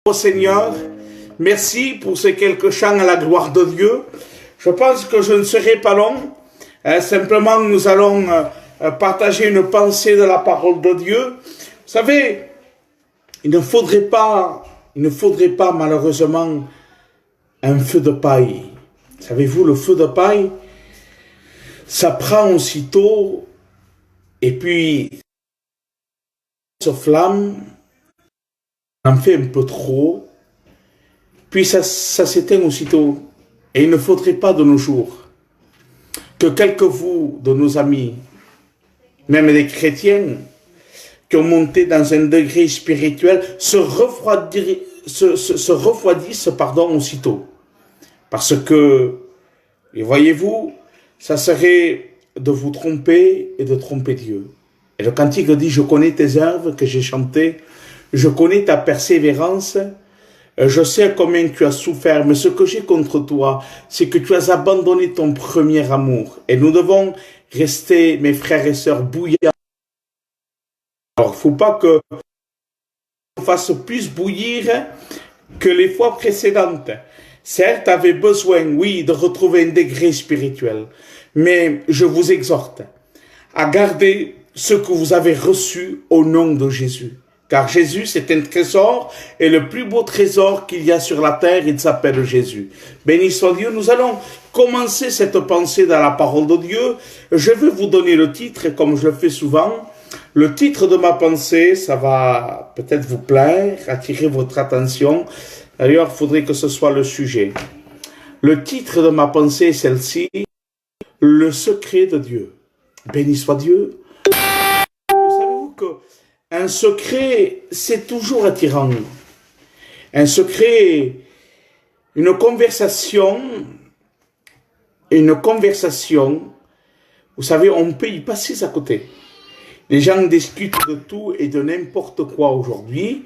Au Seigneur, merci pour ces quelques chants à la gloire de Dieu. Je pense que je ne serai pas long. Simplement, nous allons partager une pensée de la parole de Dieu. Vous savez, il ne faudrait pas malheureusement un feu de paille. Savez-vous, le feu de paille, ça prend aussitôt et puis se flamme, on en fait un peu trop, puis ça s'éteint aussitôt. Et il ne faudrait pas de nos jours que quelques-vous de nos amis, même des chrétiens, qui ont monté dans un degré spirituel, se refroidissent aussitôt. Parce que, et voyez-vous, ça serait de vous tromper et de tromper Dieu. Et le cantique dit, je connais tes œuvres que j'ai chantées, je connais ta persévérance, je sais combien tu as souffert, mais ce que j'ai contre toi, c'est que tu as abandonné ton premier amour. Et nous devons rester, mes frères et sœurs, bouillants. Alors, il ne faut pas que on fasse plus bouillir que les fois précédentes. Certes, tu avais besoin, oui, de retrouver un degré spirituel, mais je vous exhorte à garder ce que vous avez reçu au nom de Jésus. Car Jésus, c'est un trésor, et le plus beau trésor qu'il y a sur la terre, il s'appelle Jésus. Béni soit Dieu, nous allons commencer cette pensée dans la parole de Dieu. Je vais vous donner le titre, comme je le fais souvent. Le titre de ma pensée, ça va peut-être vous plaire, attirer votre attention. D'ailleurs, il faudrait que ce soit le sujet. Le titre de ma pensée est celle-ci, le secret de Dieu. Béni soit Dieu. Savez-vous qu'un secret, c'est toujours attirant. Un secret, une conversation, vous savez, on peut y passer à côté. Les gens discutent de tout et de n'importe quoi aujourd'hui,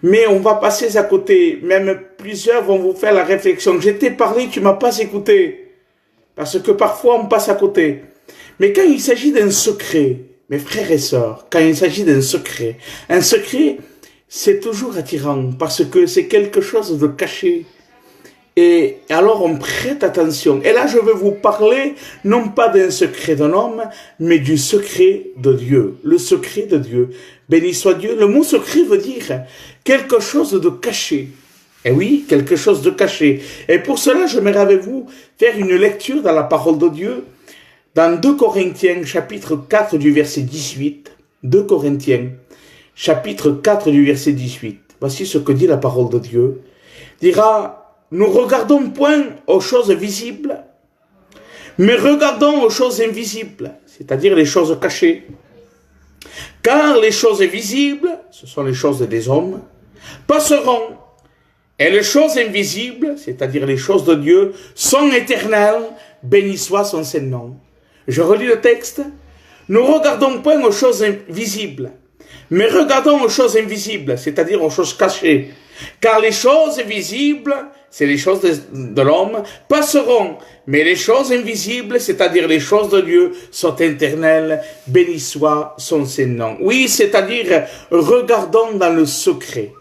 mais on va passer à côté. Même plusieurs vont vous faire la réflexion. Je t'ai parlé, tu m'as pas écouté. Parce que parfois, on passe à côté. Mais quand il s'agit d'un secret, mes frères et sœurs, quand il s'agit d'un secret, un secret, c'est toujours attirant parce que c'est quelque chose de caché. Et alors on prête attention. Et là, je veux vous parler non pas d'un secret d'un homme, mais du secret de Dieu. Le secret de Dieu. Béni soit Dieu. Le mot secret veut dire quelque chose de caché. Et oui, quelque chose de caché. Et pour cela, j'aimerais avec vous faire une lecture dans la parole de Dieu. Dans 2 Corinthiens, chapitre 4 du verset 18, 2 Corinthiens, chapitre 4 du verset 18, voici ce que dit la parole de Dieu, dira, nous regardons point aux choses visibles, mais regardons aux choses invisibles, c'est-à-dire les choses cachées. Car les choses visibles, ce sont les choses des hommes, passeront, et les choses invisibles, c'est-à-dire les choses de Dieu, sont éternelles, béni soit son Saint-Nom. Je relis le texte. Nous regardons point aux choses visibles, mais regardons aux choses invisibles, c'est-à-dire aux choses cachées. Car les choses visibles, c'est les choses de l'homme, passeront, mais les choses invisibles, c'est-à-dire les choses de Dieu, sont éternelles, béni soit son Saint-Nom. Oui, c'est-à-dire, regardons dans le secret.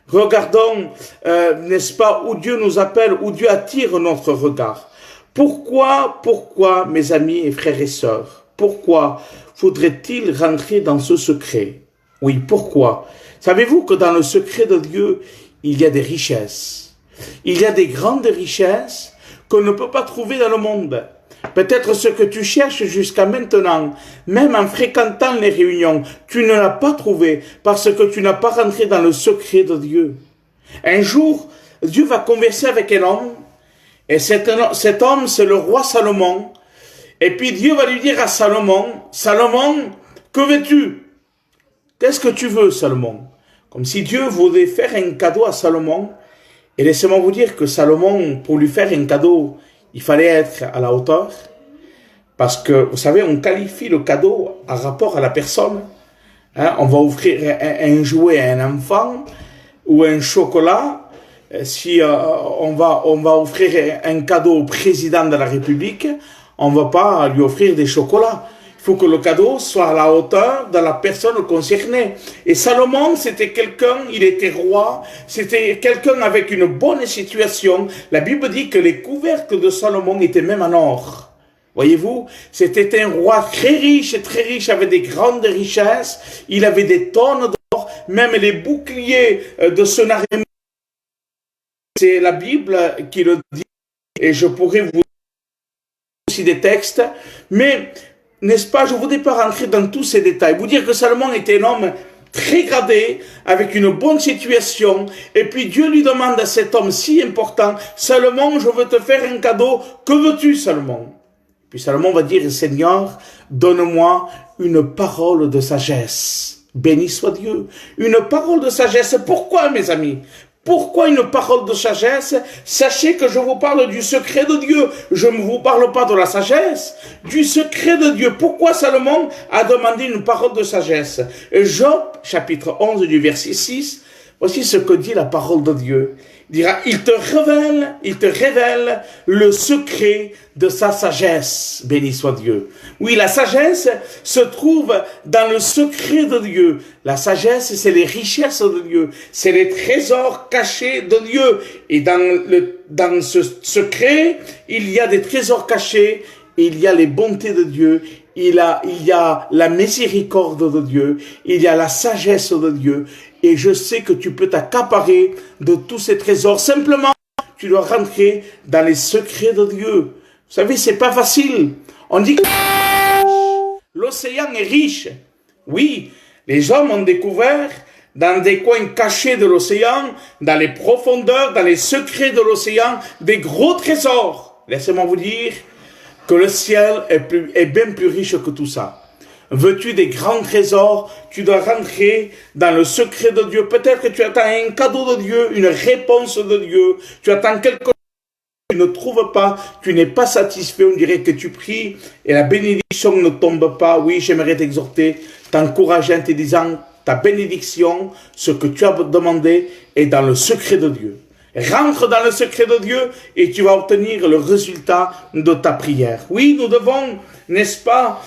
Regardons, n'est-ce pas, où Dieu nous appelle, où Dieu attire notre regard. Pourquoi, mes amis et frères et sœurs, pourquoi faudrait-il rentrer dans ce secret? Oui, pourquoi? Savez-vous que dans le secret de Dieu, il y a des richesses. Il y a des grandes richesses qu'on ne peut pas trouver dans le monde. Peut-être ce que tu cherches jusqu'à maintenant, même en fréquentant les réunions, tu ne l'as pas trouvé parce que tu n'as pas rentré dans le secret de Dieu. Un jour, Dieu va converser avec un homme, et cet homme, c'est le roi Salomon. Et puis Dieu va lui dire à Salomon, Salomon, que veux-tu? Qu'est-ce que tu veux, Salomon? Comme si Dieu voulait faire un cadeau à Salomon. Et laissez-moi vous dire que Salomon, pour lui faire un cadeau, il fallait être à la hauteur. Parce que, vous savez, on qualifie le cadeau en rapport à la personne. On va offrir un jouet à un enfant ou un chocolat. Si on va offrir un cadeau au président de la République, on ne va pas lui offrir des chocolats. Il faut que le cadeau soit à la hauteur de la personne concernée. Et Salomon, c'était quelqu'un, il était roi, c'était quelqu'un avec une bonne situation. La Bible dit que les couvercles de Salomon étaient même en or. Voyez-vous, c'était un roi très riche, avec des grandes richesses. Il avait des tonnes d'or, même les boucliers de son armée. C'est la Bible qui le dit, et je pourrais vous aussi des textes, mais n'est-ce pas, je ne voudrais pas rentrer dans tous ces détails, vous dire que Salomon était un homme très gradé, avec une bonne situation, et puis Dieu lui demande à cet homme si important, Salomon, je veux te faire un cadeau, que veux-tu Salomon? Puis Salomon va dire, Seigneur, donne-moi une parole de sagesse. Béni soit Dieu. Une parole de sagesse. Pourquoi, mes amis? Pourquoi une parole de sagesse? Sachez que je vous parle du secret de Dieu. Je ne vous parle pas de la sagesse, du secret de Dieu. Pourquoi Salomon a demandé une parole de sagesse? Job, chapitre 11 du verset 6, voici ce que dit la parole de Dieu. Il dira, il te révèle le secret de sa sagesse. Béni soit Dieu. Oui, la sagesse se trouve dans le secret de Dieu. La sagesse, c'est les richesses de Dieu. C'est les trésors cachés de Dieu. Et dans ce secret, il y a des trésors cachés. Il y a les bontés de Dieu. Il y a la miséricorde de Dieu. Il y a la sagesse de Dieu. Et je sais que tu peux t'accaparer de tous ces trésors. Simplement, tu dois rentrer dans les secrets de Dieu. Vous savez, c'est pas facile. On dit que l'océan est riche. Oui, les hommes ont découvert dans des coins cachés de l'océan, dans les profondeurs, dans les secrets de l'océan, des gros trésors. Laissez-moi vous dire que le ciel est bien plus riche que tout ça. Veux-tu des grands trésors? Tu dois rentrer dans le secret de Dieu. Peut-être que tu attends un cadeau de Dieu, une réponse de Dieu. Tu attends quelque chose que tu ne trouves pas. Tu n'es pas satisfait. On dirait que tu pries et la bénédiction ne tombe pas. Oui, j'aimerais t'exhorter, t'encourager en te disant ta bénédiction, ce que tu as demandé est dans le secret de Dieu. Rentre dans le secret de Dieu et tu vas obtenir le résultat de ta prière. Oui, nous devons, n'est-ce pas,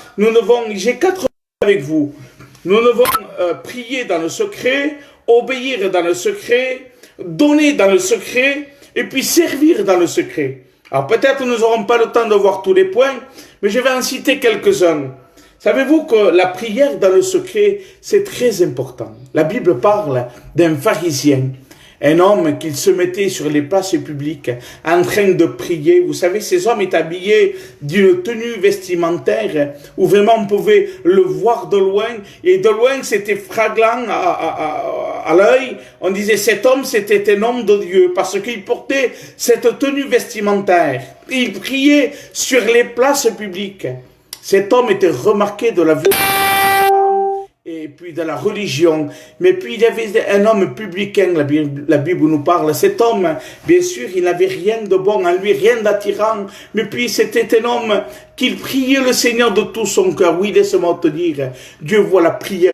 j'ai 4 points avec vous. Nous devons prier dans le secret, obéir dans le secret, donner dans le secret et puis servir dans le secret. Alors peut-être nous n'aurons pas le temps de voir tous les points, mais je vais en citer quelques-uns. Savez-vous que la prière dans le secret, c'est très important. La Bible parle d'un pharisien. Un homme qui se mettait sur les places publiques en train de prier. Vous savez, ces hommes étaient habillés d'une tenue vestimentaire où vraiment on pouvait le voir de loin. Et de loin, c'était fraglant à l'œil. On disait, cet homme, c'était un homme de Dieu parce qu'il portait cette tenue vestimentaire. Il priait sur les places publiques. Cet homme était remarqué de la vie et puis de la religion, mais puis il y avait un homme publicain, la Bible nous parle, cet homme, bien sûr, il n'avait rien de bon en lui, rien d'attirant, mais puis c'était un homme qui priait le Seigneur de tout son cœur. Oui, laisse-moi te dire, Dieu voit la prière,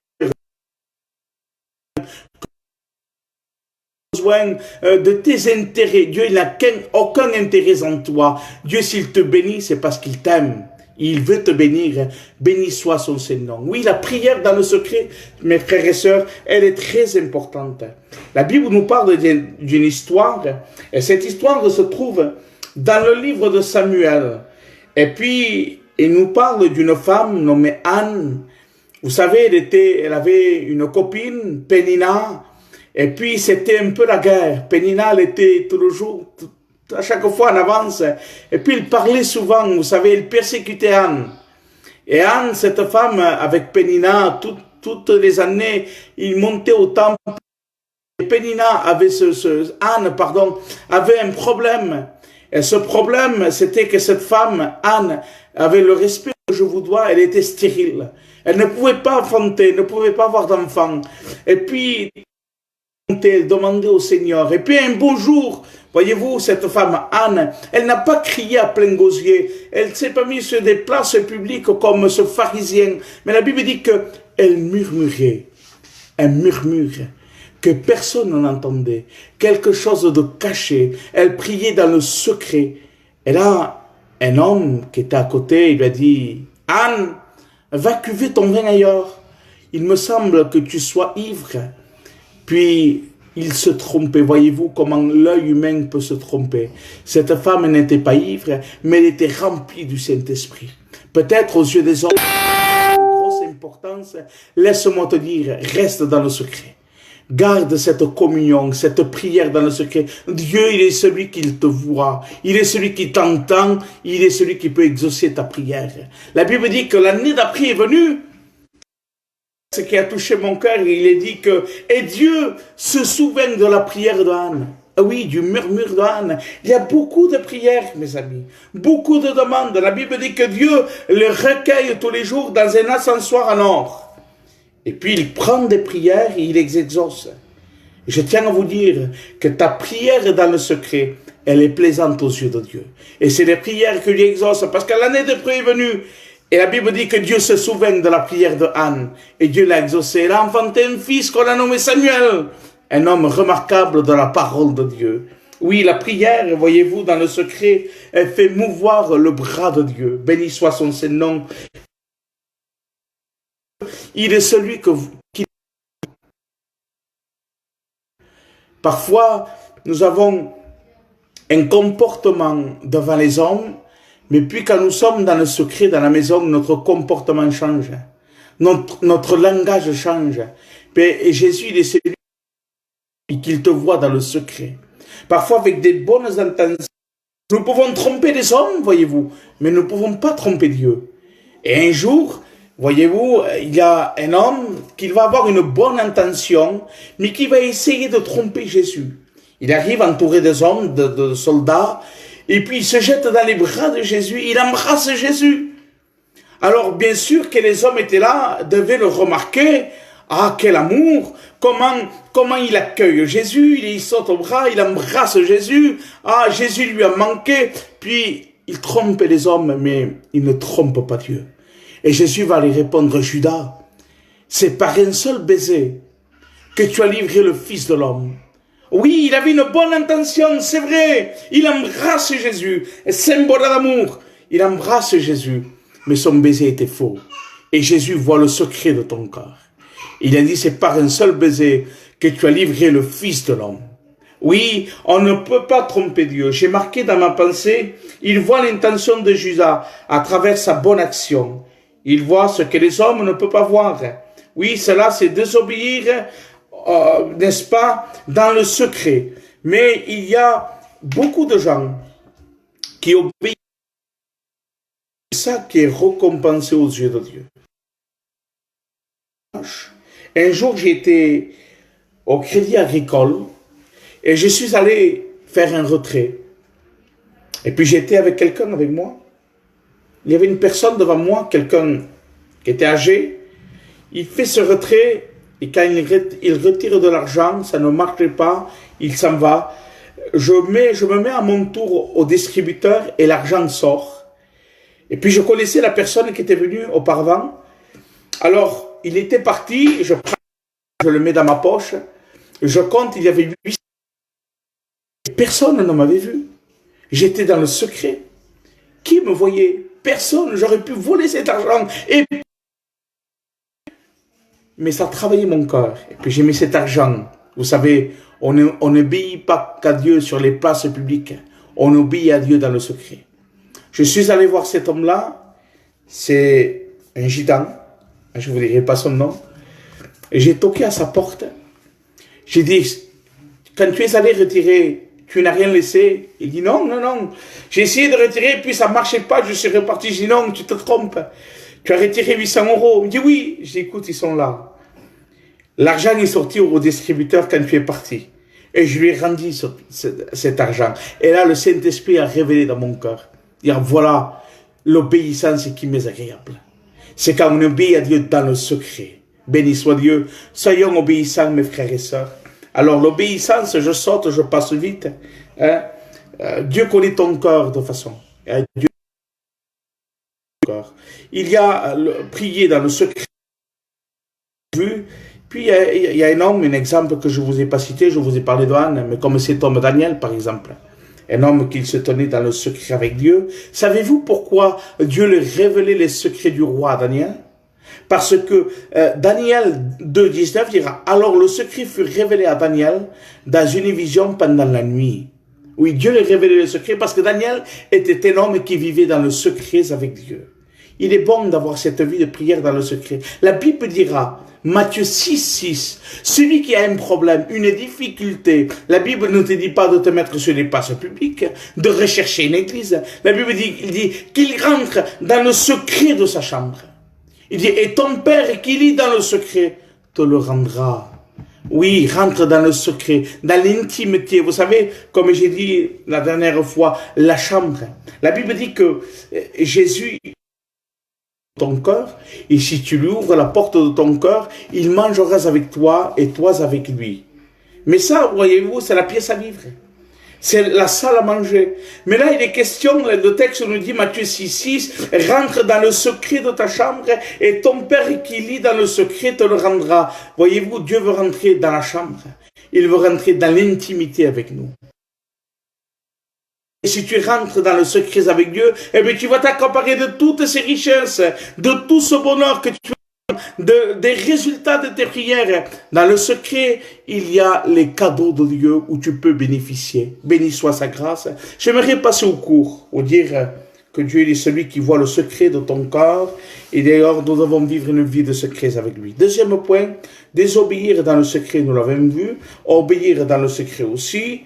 besoin de tes intérêts, Dieu il n'a aucun intérêt en toi, Dieu s'il te bénit, c'est parce qu'il t'aime. Il veut te bénir. Béni soit son Saint-Nom. Oui, la prière dans le secret, mes frères et sœurs, elle est très importante. La Bible nous parle d'une histoire, et cette histoire se trouve dans le livre de Samuel. Et puis, il nous parle d'une femme nommée Anne. Vous savez, elle avait une copine, Pénina, et puis c'était un peu la guerre. Pénina, elle était tout le jour, à chaque fois en avance, et puis il parlait souvent, vous savez, il persécutait Anne. Et Anne, cette femme, avec Pénina, toutes les années, il montait au temple. Et Pénina avait Anne avait un problème. Et ce problème, c'était que cette femme, Anne, avait le respect que je vous dois, elle était stérile. Elle ne pouvait pas enfanter, ne pouvait pas avoir d'enfant. Et puis, elle demandait au Seigneur. Et puis un beau jour, voyez-vous, cette femme, Anne, elle n'a pas crié à plein gosier. Elle ne s'est pas mise sur des places publiques comme ce pharisien. Mais la Bible dit qu'elle murmurait. Un murmure que personne n'entendait. Quelque chose de caché. Elle priait dans le secret. Et là, un homme qui était à côté, il lui a dit, Anne, Va cuver ton vin ailleurs. Il me semble que tu sois ivre. Puis, il se trompait. Voyez-vous comment l'œil humain peut se tromper. Cette femme n'était pas ivre, mais elle était remplie du Saint-Esprit. Peut-être aux yeux des hommes, grosse importance, laisse-moi te dire, reste dans le secret. Garde cette communion, cette prière dans le secret. Dieu, il est celui qui te voit. Il est celui qui t'entend. Il est celui qui peut exaucer ta prière. La Bible dit que l'année d'après est venue. Ce qui a touché mon cœur, il est dit que, et Dieu se souvient de la prière d'Anne. Oui, du murmure d'Anne. Il y a beaucoup de prières, mes amis. Beaucoup de demandes. La Bible dit que Dieu les recueille tous les jours dans un ascensoir en or. Et puis il prend des prières et il les exauce. Je tiens à vous dire que ta prière dans le secret, elle est plaisante aux yeux de Dieu. Et c'est les prières que lui exauce, parce que l'année d'après est venue. Et la Bible dit que Dieu se souvient de la prière de Anne. Et Dieu l'a exaucé. Elle a enfanté un fils qu'on a nommé Samuel. Un homme remarquable de la parole de Dieu. Oui, la prière, voyez-vous, dans le secret, elle fait mouvoir le bras de Dieu. Béni soit son Saint-Nom. Il est celui qui... Parfois, nous avons un comportement devant les hommes, mais puis quand nous sommes dans le secret, dans la maison, notre comportement change. Notre langage change. Et Jésus, il est celui qu'il te voit dans le secret. Parfois, avec des bonnes intentions, nous pouvons tromper les hommes, voyez-vous, mais nous ne pouvons pas tromper Dieu. Et un jour, voyez-vous, il y a un homme qui va avoir une bonne intention, mais qui va essayer de tromper Jésus. Il arrive entouré des hommes, de soldats, et puis il se jette dans les bras de Jésus, il embrasse Jésus. Alors bien sûr que les hommes étaient là, devaient le remarquer. Ah, quel amour! Comment il accueille Jésus, il saute au bras, il embrasse Jésus. Ah, Jésus lui a manqué. Puis il trompe les hommes, mais il ne trompe pas Dieu. Et Jésus va lui répondre, Judas, c'est par un seul baiser que tu as livré le Fils de l'homme. Oui, il avait une bonne intention, c'est vrai. Il embrasse Jésus, symbole d'amour. Il embrasse Jésus, mais son baiser était faux. Et Jésus voit le secret de ton cœur. Il a dit, c'est par un seul baiser que tu as livré le Fils de l'homme. Oui, on ne peut pas tromper Dieu. J'ai marqué dans ma pensée, il voit l'intention de Judas à travers sa bonne action. Il voit ce que les hommes ne peuvent pas voir. Oui, cela c'est désobéir, n'est-ce pas, dans le secret. Mais il y a beaucoup de gens qui obéissent. C'est ça qui est récompensé aux yeux de Dieu. Un jour, j'étais au Crédit Agricole et je suis allé faire un retrait. Et puis j'étais avec quelqu'un avec moi. Il y avait une personne devant moi, quelqu'un qui était âgé. Il fait ce retrait et quand il retire de l'argent, ça ne marche pas, il s'en va. Je me mets à mon tour au distributeur et l'argent sort. Et puis je connaissais la personne qui était venue auparavant. Alors, il était parti, je le mets dans ma poche, je compte, il y avait 8. Personne ne m'avait vu. J'étais dans le secret. Qui me voyait? Personne. J'aurais pu voler cet argent. Mais ça travaillait mon cœur. Et puis j'ai mis cet argent. Vous savez, on n'obéit pas qu'à Dieu sur les places publiques. On obéit à Dieu dans le secret. Je suis allé voir cet homme-là. C'est un gitan. Je ne vous dirai pas son nom. Et j'ai toqué à sa porte. J'ai dit, quand tu es allé retirer, tu n'as rien laissé? Il dit, non, non, non. J'ai essayé de retirer, puis ça ne marchait pas, je suis reparti. J'ai dit, non, tu te trompes. Tu as retiré 800 €. Il me dit, oui. J'ai dit, écoute, ils sont là. L'argent est sorti au distributeur quand tu es parti. Et je lui ai rendu cet argent. Et là, le Saint-Esprit a révélé dans mon cœur. Dire, voilà, l'obéissance qui m'est agréable. C'est quand on obéit à Dieu dans le secret. Béni soit Dieu. Soyons obéissants, mes frères et sœurs. Alors, l'obéissance, je saute, je passe vite. Hein? Dieu connaît ton cœur de façon. Dieu il y a prier dans le secret. Puis, il y a un homme, un exemple que je ne vous ai pas cité, je vous ai parlé d'Anne, mais comme cet homme Daniel, par exemple. Un homme qui se tenait dans le secret avec Dieu. Savez-vous pourquoi Dieu lui révélait les secrets du roi Daniel? Parce que Daniel 2,19 dira, alors le secret fut révélé à Daniel dans une vision pendant la nuit. Oui, Dieu lui révélé le secret parce que Daniel était un homme qui vivait dans le secret avec Dieu. Il est bon d'avoir cette vie de prière dans le secret. La Bible dira, Matthieu 6,6, celui qui a un problème, une difficulté, la Bible ne te dit pas de te mettre sur les places publiques, de rechercher une église. La Bible dit qu'il rentre dans le secret de sa chambre. Il dit, et ton Père qui lit dans le secret te le rendra. Oui, rentre dans le secret, dans l'intimité. Vous savez, comme j'ai dit la dernière fois, la chambre. La Bible dit que Jésus ton cœur, et si tu lui ouvres la porte de ton cœur, il mangera avec toi et toi avec lui. Mais ça, voyez-vous, c'est la pièce à vivre. C'est la salle à manger. Mais là, il est question, le texte nous dit, Matthieu 6,6, rentre dans le secret de ta chambre et ton Père qui lit dans le secret te le rendra. Voyez-vous, Dieu veut rentrer dans la chambre. Il veut rentrer dans l'intimité avec nous. Et si tu rentres dans le secret avec Dieu, eh bien, tu vas t'accaparer de toutes ces richesses, de tout ce bonheur que tu as, des résultats de tes prières. Dans le secret, il y a les cadeaux de Dieu où tu peux bénéficier. Béni soit sa grâce. J'aimerais passer au cours, au dire que Dieu est celui qui voit le secret de ton cœur. Et d'ailleurs, nous devons vivre une vie de secret avec lui. Deuxième point, désobéir dans le secret, nous l'avons vu. Obéir dans le secret aussi.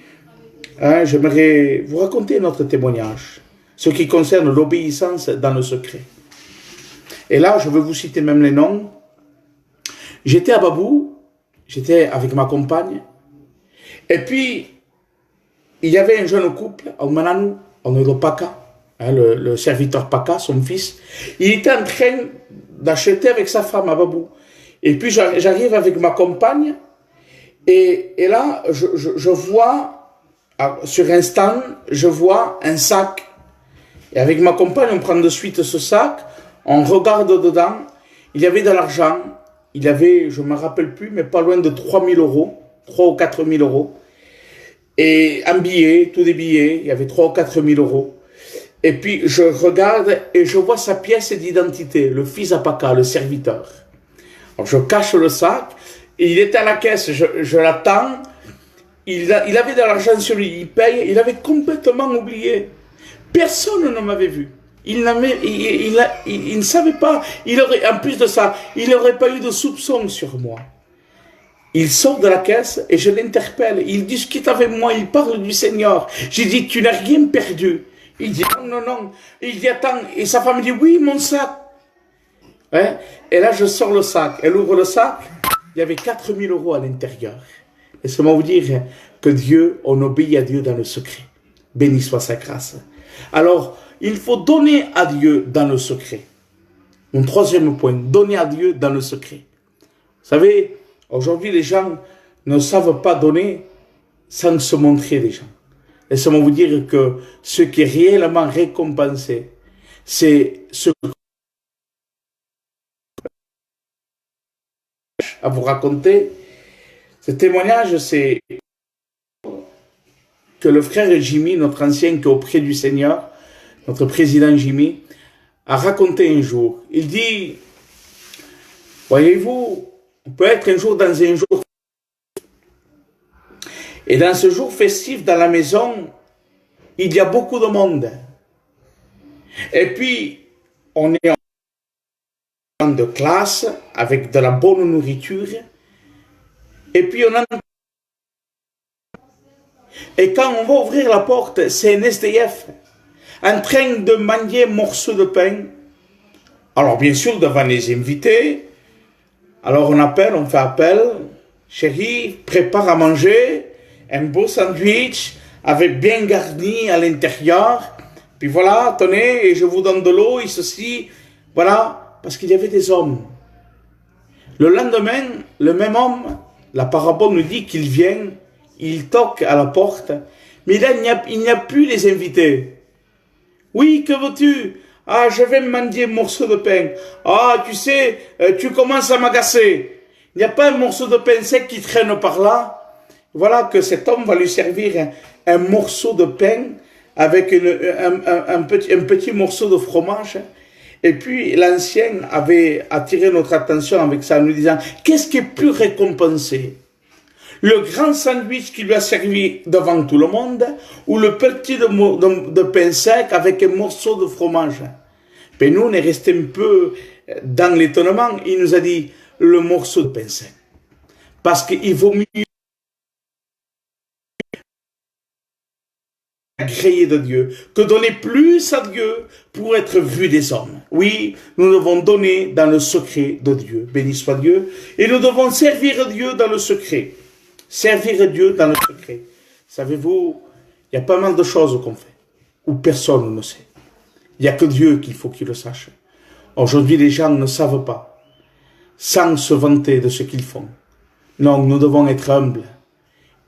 J'aimerais vous raconter notre témoignage, ce qui concerne l'obéissance dans le secret. Et là, je vais vous citer même les noms. J'étais à Babou, j'étais avec ma compagne, et puis, il y avait un jeune couple, au Mananou, on est le Paka, le serviteur Paka, son fils, il était en train d'acheter avec sa femme à Babou. Et puis, j'arrive avec ma compagne, et là, je vois... Sur un stand, je vois un sac. Et avec ma compagne, on prend de suite ce sac, on regarde dedans. Il y avait de l'argent. Il y avait, je ne me rappelle plus, mais pas loin de 3 000 euros, 3 ou 4 000 euros. Et un billet, tous des billets, il y avait 3 ou 4 000 euros. Et puis, je regarde et je vois sa pièce d'identité, le fils Apaka, le serviteur. Alors, je cache le sac. Et il était à la caisse, je l'attends. Il avait de l'argent sur lui, il paye, il avait complètement oublié. Personne ne m'avait vu. Il ne savait pas. En plus de ça, il n'aurait pas eu de soupçon sur moi. Il sort de la caisse et je l'interpelle. Il discute avec moi, il parle du Seigneur. J'ai dit, tu n'as rien perdu. Il dit, non. Il dit, attends. Et sa femme dit, oui, mon sac. Et là, je sors le sac. Elle ouvre le sac. Il y avait 4 000 euros à l'intérieur. Laissez-moi vous dire que Dieu, on obéit à Dieu dans le secret. Béni soit sa grâce. Alors, il faut donner à Dieu dans le secret. Mon troisième point, donner à Dieu dans le secret. Vous savez, aujourd'hui, les gens ne savent pas donner sans se montrer des gens. Laissez-moi vous dire que ce qui est réellement récompensé, c'est ce à vous raconter. Ce témoignage, c'est que le frère Jimmy, notre ancien qui est auprès du Seigneur, notre président Jimmy, a raconté un jour. Il dit, voyez-vous, on peut être un jour dans un jour. Et dans ce jour festif, dans la maison, il y a beaucoup de monde. Et puis, on est en de classe, avec de la bonne nourriture. Et puis on entend. Et quand on va ouvrir la porte, c'est un SDF en train de manger un morceau de pain. Alors bien sûr, devant les invités, alors on fait appel. Chérie, prépare à manger un beau sandwich avec bien garni à l'intérieur. Puis voilà, tenez, et je vous donne de l'eau et ceci. Voilà, parce qu'il y avait des hommes. Le lendemain, le même homme, la parabole nous dit qu'il vient, il toque à la porte, mais là, il n'y a plus les invités. Oui, que veux-tu? Ah, je vais me mendier un morceau de pain. Ah, tu sais, tu commences à m'agacer. Il n'y a pas un morceau de pain sec qui traîne par là. Voilà que cet homme va lui servir un morceau de pain avec un petit morceau de fromage. Et puis l'ancien avait attiré notre attention avec ça en nous disant, qu'est-ce qui est plus récompensé? Le grand sandwich qui lui a servi devant tout le monde ou le petit de pain sec avec un morceau de fromage? Mais nous, on est resté un peu dans l'étonnement. Il nous a dit le morceau de pain sec. Parce qu'il vaut mieux agréer de Dieu que donner plus à Dieu pour être vu des hommes. Oui, nous devons donner dans le secret de Dieu. Béni soit Dieu. Et nous devons servir Dieu dans le secret. Servir Dieu dans le secret. Savez-vous, il y a pas mal de choses qu'on fait où personne ne sait. Il n'y a que Dieu qu'il faut qu'il le sache. Aujourd'hui, les gens ne savent pas, sans se vanter de ce qu'ils font. Non, nous devons être humbles.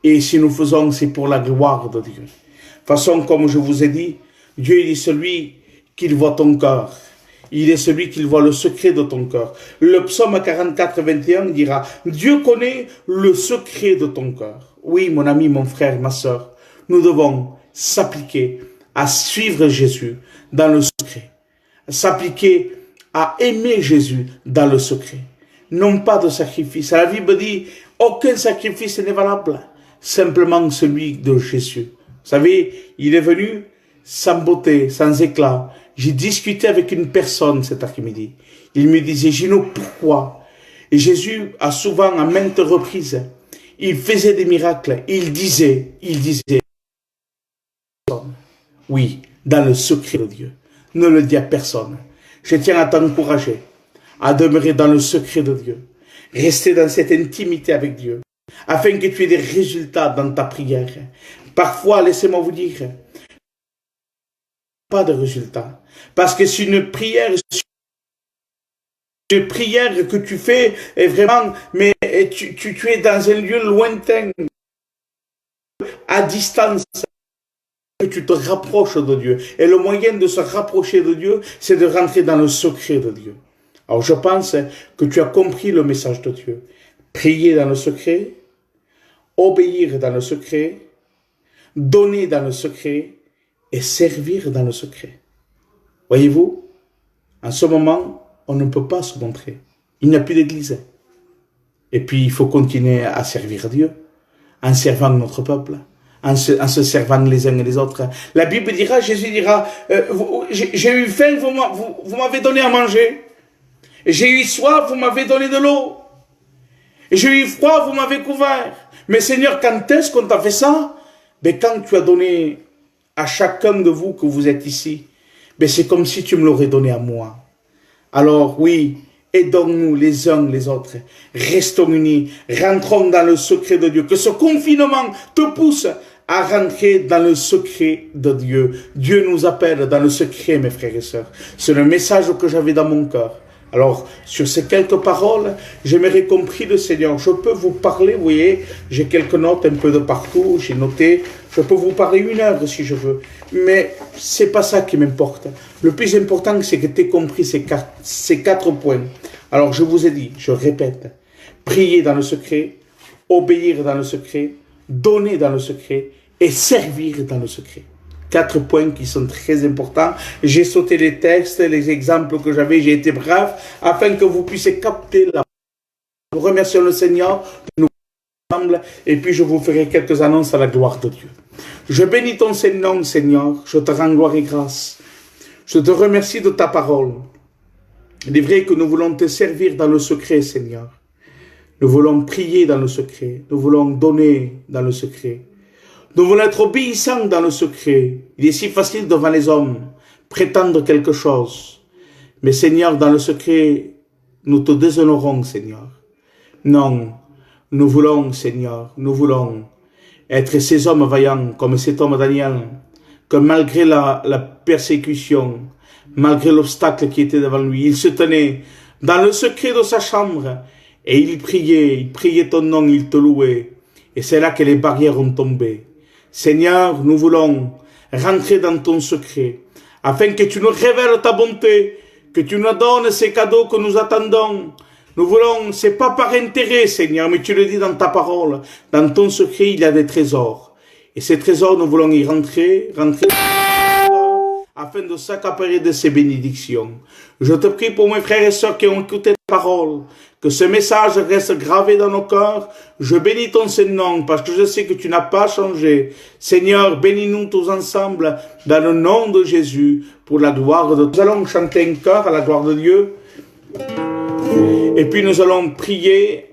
Et si nous faisons, c'est pour la gloire de Dieu. De toute façon, comme je vous ai dit, Dieu il est celui qui voit ton cœur. Il est celui qui voit le secret de ton cœur. Le psaume 44, 21 dira, Dieu connaît le secret de ton cœur. Oui, mon ami, mon frère, ma sœur, nous devons s'appliquer à suivre Jésus dans le secret. S'appliquer à aimer Jésus dans le secret. Non pas de sacrifice. La Bible dit, aucun sacrifice n'est valable. Simplement celui de Jésus. Vous savez, il est venu sans beauté, sans éclat. J'ai discuté avec une personne cet après-midi. Il me disait, Gino, pourquoi? Et Jésus a souvent, à maintes reprises, il faisait des miracles. Il disait, oui, dans le secret de Dieu. Ne le dis à personne. Je tiens à t'encourager à demeurer dans le secret de Dieu. Rester dans cette intimité avec Dieu, afin que tu aies des résultats dans ta prière. Parfois, laissez-moi vous dire, pas de résultats. Parce que c'est une prière que tu fais est vraiment, mais tu es dans un lieu lointain, à distance, que tu te rapproches de Dieu. Et le moyen de se rapprocher de Dieu, c'est de rentrer dans le secret de Dieu. Alors je pense que tu as compris le message de Dieu. Prier dans le secret, obéir dans le secret, donner dans le secret et servir dans le secret. Voyez-vous, en ce moment, on ne peut pas se montrer. Il n'y a plus d'église. Et puis, il faut continuer à servir Dieu, en servant notre peuple, en se servant les uns et les autres. La Bible dira, Jésus dira, j'ai eu faim, vous m'avez donné à manger. J'ai eu soif, vous m'avez donné de l'eau. J'ai eu froid, vous m'avez couvert. Mais Seigneur, quand est-ce qu'on t'a fait ça? Mais quand tu as donné à chacun de vous que vous êtes ici, mais c'est comme si tu me l'aurais donné à moi. Alors oui, aidons-nous les uns les autres. Restons unis, rentrons dans le secret de Dieu. Que ce confinement te pousse à rentrer dans le secret de Dieu. Dieu nous appelle dans le secret, mes frères et sœurs. C'est le message que j'avais dans mon cœur. Alors, sur ces quelques paroles, j'aimerais compris le Seigneur. Je peux vous parler, vous voyez, j'ai quelques notes un peu de partout, j'ai noté, je peux vous parler 1 heure si je veux. Mais c'est pas ça qui m'importe. Le plus important, c'est que tu aies compris ces 4 points. Alors, je vous ai dit, je répète, prier dans le secret, obéir dans le secret, donner dans le secret et servir dans le secret. 4 points qui sont très importants. J'ai sauté les textes, les exemples que j'avais, j'ai été bref, afin que vous puissiez capter la... Nous remercions le Seigneur, nous ensemble, et puis je vous ferai quelques annonces à la gloire de Dieu. Je bénis ton Seigneur, Seigneur, je te rends gloire et grâce. Je te remercie de ta parole. Il est vrai que nous voulons te servir dans le secret, Seigneur. Nous voulons prier dans le secret. Nous voulons donner dans le secret. Nous voulons être obéissants dans le secret. Il est si facile devant les hommes, prétendre quelque chose. Mais Seigneur, dans le secret, nous te déshonorons, Seigneur. Non, nous voulons, Seigneur, nous voulons être ces hommes vaillants, comme cet homme Daniel, que malgré la persécution, malgré l'obstacle qui était devant lui, il se tenait dans le secret de sa chambre et il priait ton nom, il te louait. Et c'est là que les barrières ont tombé. Seigneur, nous voulons rentrer dans ton secret, afin que tu nous révèles ta bonté, que tu nous donnes ces cadeaux que nous attendons. Nous voulons, c'est pas par intérêt, Seigneur, mais tu le dis dans ta parole. Dans ton secret, il y a des trésors. Et ces trésors, nous voulons y rentrer afin de s'accaparer de ces bénédictions. Je te prie pour mes frères et sœurs qui ont écouté ta parole, que ce message reste gravé dans nos cœurs. Je bénis ton Saint-Nom parce que je sais que tu n'as pas changé. Seigneur, bénis-nous tous ensemble dans le nom de Jésus pour la gloire de Dieu. Nous allons chanter un chœur à la gloire de Dieu et puis nous allons prier